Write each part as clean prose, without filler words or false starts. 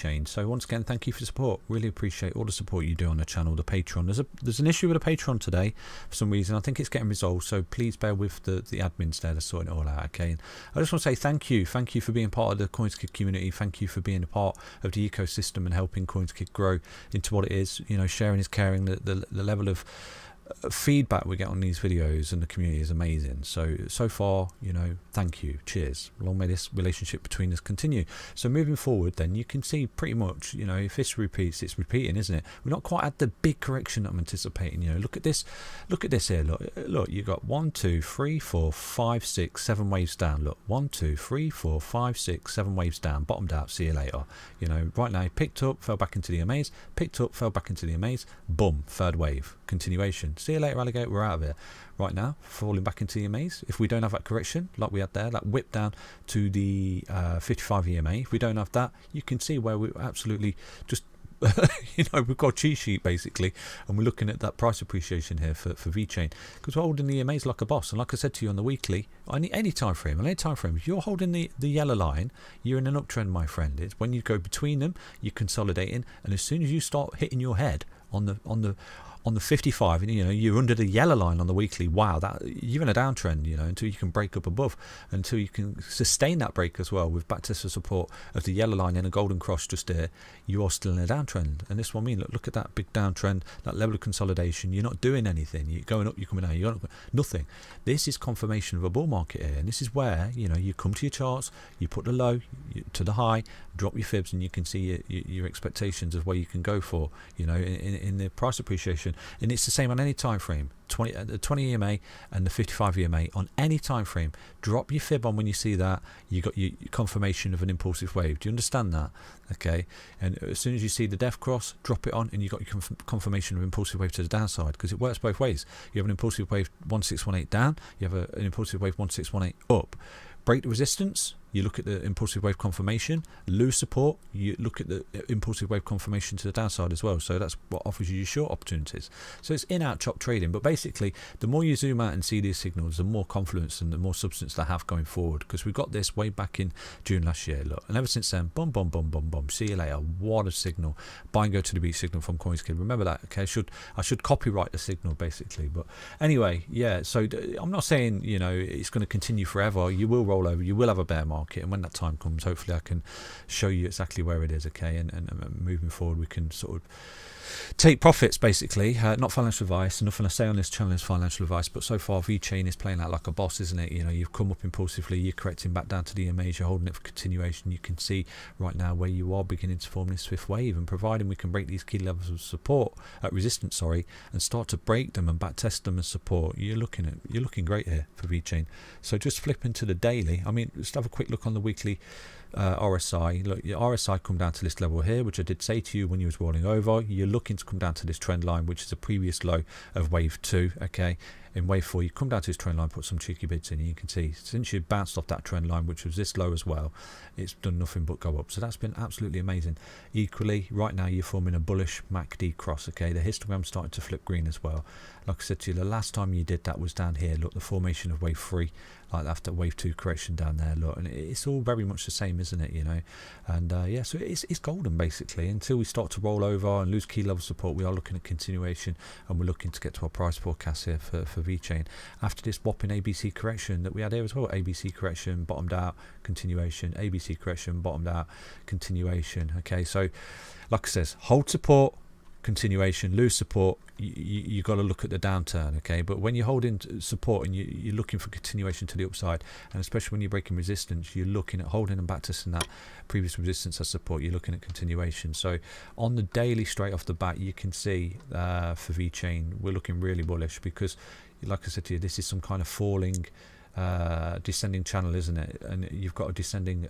Vechain. So once again, thank you for the support. Really appreciate all the support you do on the channel, the Patreon. There's an issue with the Patreon today for some reason. I think it's getting resolved, so please bear with the admins there to sort it all out. Okay, and I just want to say thank you for being part of the CoinsKid community. Thank you for being a part of the ecosystem and helping CoinsKid grow into what it is. You know, sharing is caring. The level of feedback we get on these videos and the community is amazing. So far, you know, thank you, cheers, long may this relationship between us continue. So moving forward, then you can see pretty much, you know, if this repeats, it's repeating, isn't it? We're not quite at the big correction that I'm anticipating. You know, look at this here. Look, you got 1 2 3 4 5 6 7 waves down. Look, 1 2 3 4 5 6 7 waves down, bottomed out, see you later. You know, right now picked up, fell back into the amaze, picked up, fell back into the amaze, boom, third wave, continuation. See you later, alligator, we're out of here. Right now, falling back into the EMAs. If we don't have that correction, like we had there, that whip down to the 55 EMA, if we don't have that, you can see where we're absolutely just, you know, we've got a cheat sheet basically, and we're looking at that price appreciation here for Vechain, because we're holding the EMAs like a boss. And like I said to you on the weekly, any time frame, if you're holding the yellow line, you're in an uptrend, my friend. It's when you go between them, you're consolidating, and as soon as you start hitting your head on the 55, and you know you're under the yellow line on the weekly, wow, that you're in a downtrend, you know, until you can break up above, until you can sustain that break as well with backtest support of the yellow line and a golden cross just there, you are still in a downtrend. And this is what I mean. Look at that big downtrend, that level of consolidation. You're not doing anything. You're going up, you're coming down, you're not, nothing. This is confirmation of a bull market here, and this is where, you know, you come to your charts, you put the low to the high, drop your fibs, and you can see your expectations of where you can go for, you know, in the price appreciation. And it's the same on any time frame. The 20 EMA and the 55 EMA on any time frame. Drop your fib on when you see that. You got your confirmation of an impulsive wave. Do you understand that? Okay. And as soon as you see the death cross, drop it on, and you got your confirmation of impulsive wave to the downside, because it works both ways. You have an impulsive wave 1618 down. You have an impulsive wave 1618 up. Break the resistance, you look at the impulsive wave confirmation. Lose support, you look at the impulsive wave confirmation to the downside as well. So that's what offers you your short opportunities. So it's in-out chop trading, but basically the more you zoom out and see these signals, the more confluence and the more substance they have going forward, because we got this way back in June last year, look, and ever since then, boom, boom, boom, boom, boom, see you later. What a signal. Buy and go to the beat signal from CoinsKid. Remember that, okay? I should copyright the signal basically. But anyway, yeah, so I'm not saying, you know, it's going to continue forever. You will roll over, you will have a bear market, and when that time comes, hopefully I can show you exactly where it is, okay? And moving forward, we can sort of take profits basically. Not financial advice, nothing I say on this channel is financial advice, but so far Vechain is playing out like a boss, isn't it? You know, you've come up impulsively, you're correcting back down to the EMAs, you're holding it for continuation. You can see right now where you are beginning to form this swift wave, and providing we can break these key levels of support, resistance, and start to break them and back test them as support, you're looking great here for Vechain. So just flip into the daily. I mean, just have a quick look on the weekly RSI. Look, your RSI come down to this level here, which I did say to you when you was rolling over. You're looking to come down to this trend line, which is a previous low of wave 2, okay? In wave 4, you come down to this trend line, put some cheeky bids in, and you can see since you bounced off that trend line, which was this low as well, it's done nothing but go up. So that's been absolutely amazing. Equally, right now you're forming a bullish MACD cross, okay? The histogram's starting to flip green as well. Like I said to you, the last time you did that was down here. Look, the formation of wave 3, like after wave 2 correction down there. Look, and it's all very much the same, isn't it? You know, and yeah, so it's golden basically. Until we start to roll over and lose key level support, we are looking at continuation, and we're looking to get to our price forecast here for Vechain after this whopping ABC correction that we had here as well. ABC correction, bottomed out, continuation. ABC correction, bottomed out, continuation. Okay, so like I says, hold support, continuation, lose support, you got to look at the downturn, okay? But when you're holding support and you're looking for continuation to the upside, and especially when you're breaking resistance, you're looking at holding and back testing that previous resistance as support, you're looking at continuation. So on the daily, straight off the bat, you can see for Vechain, we're looking really bullish, because like I said to you, this is some kind of falling descending channel, isn't it? And you've got a descending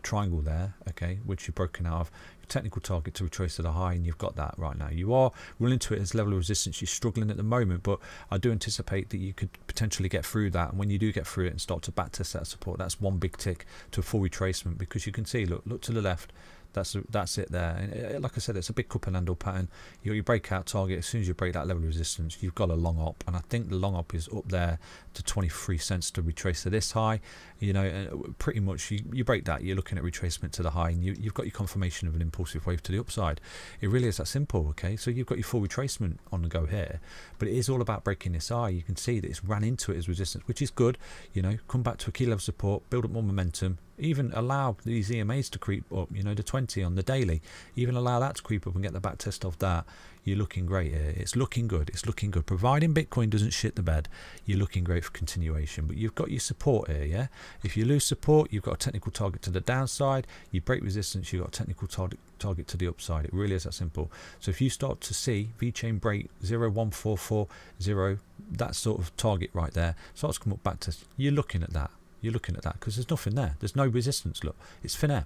triangle there, okay, which you've broken out of your technical target to retrace to the high, and you've got that right now. You are running into it as level of resistance. You're struggling at the moment, but I do anticipate that you could potentially get through that, and when you do get through it and start to backtest that support, that's one big tick to a full retracement, because you can see, look to the left, That's it there. And like I said, it's a big cup and handle pattern. You got your breakout target. As soon as you break that level of resistance, you've got a long op, and I think the long op is up there to 23 cents to retrace to this high. You know, pretty much you break that, you're looking at retracement to the high, and you've got your confirmation of an impulsive wave to the upside. It really is that simple. Okay, so you've got your full retracement on the go here, but it is all about breaking this high. You can see that it's ran into it as resistance, which is good. You know, come back to a key level support, build up more momentum, even allow these EMAs to creep up, you know, the 20 on the daily, even allow that to creep up and get the back test of that. You're looking great here. It's looking good. It's looking good. Providing Bitcoin doesn't shit the bed, you're looking great for continuation. But you've got your support here, yeah? If you lose support, you've got a technical target to the downside. You break resistance, you've got a technical target to the upside. It really is that simple. So if you start to see Vechain break 0.1440, that sort of target right there, starts to come up back test, you're looking at that. You're looking at that because there's nothing there. There's no resistance. Look, it's thin air.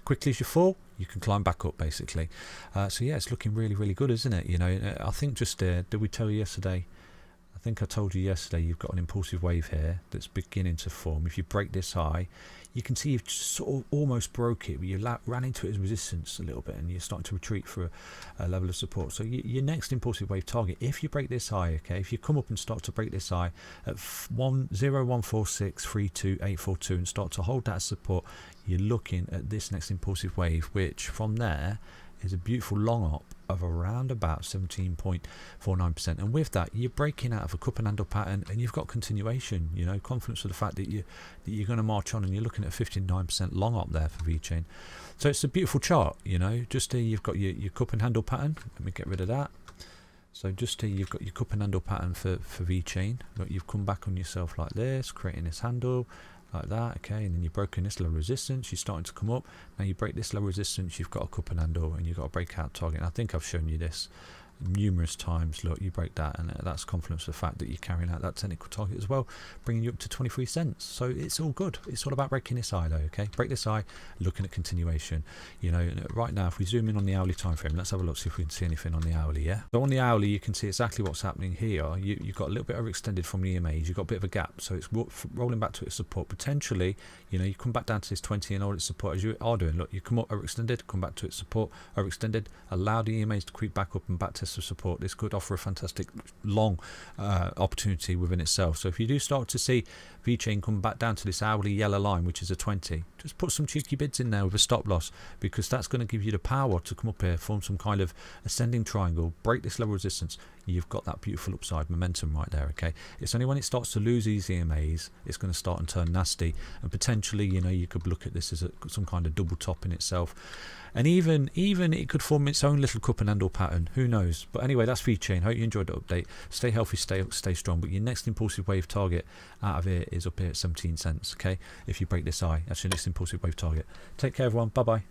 Quickly as you fall, you can climb back up basically. So yeah, it's looking really, really good, isn't it? You know, I think just did we tell you yesterday? I think I told you yesterday you've got an impulsive wave here that's beginning to form. If you break this high, you can see you've sort of almost broke it, but you ran into it as resistance a little bit, and you're starting to retreat for a level of support. So your next impulsive wave target, if you break this high, okay, if you come up and start to break this high at 0.14632.842 and start to hold that as support, you're looking at this next impulsive wave, which from there is a beautiful long op of around about 17.49%, and with that you're breaking out of a cup and handle pattern, and you've got continuation, you know, confidence of the fact that you're going to march on, and you're looking at 59% long op there for Vechain. So it's a beautiful chart, you know. Just here you've got your cup and handle pattern. Let me get rid of that. So just here you've got your cup and handle pattern for Vechain. Look, you've come back on yourself like this, creating this handle like that, okay, and then you've broken this level of resistance, you're starting to come up. Now you break this level of resistance, you've got a cup and handle, and you've got a breakout target. And I think I've shown you this numerous times. Look, you break that, and that's confidence of the fact that you're carrying out that technical target as well, bringing you up to 23 cents. So it's all good. It's all about breaking this high though, okay? Break this high, looking at continuation. You know, right now if we zoom in on the hourly time frame, let's have a look, see if we can see anything on the hourly. Yeah, so on the hourly you can see exactly what's happening here. You've got a little bit overextended from the EMAs, you've got a bit of a gap, so it's rolling back to its support. Potentially, you know, you come back down to this 20 and all its support as you are doing. Look, you come up overextended, come back to its support, overextended, allow the EMAs to creep back up and back test of support. This could offer a fantastic long opportunity within itself. So if you do start to see Vechain come back down to this hourly yellow line, which is a 20, just put some cheeky bids in there with a stop loss, because that's going to give you the power to come up here, form some kind of ascending triangle, break this level of resistance. You've got that beautiful upside momentum right there, okay? It's only when it starts to lose these EMAs, it's going to start and turn nasty, and potentially, you know, you could look at this as some kind of double top in itself, and even it could form its own little cup and handle pattern, who knows. But anyway, that's Vechain. Hope you enjoyed the update. Stay healthy, stay strong, but your next impulsive wave target out of here is up here at 17 cents, okay? If you break this high, that's your next impulsive wave target. Take care everyone, bye bye.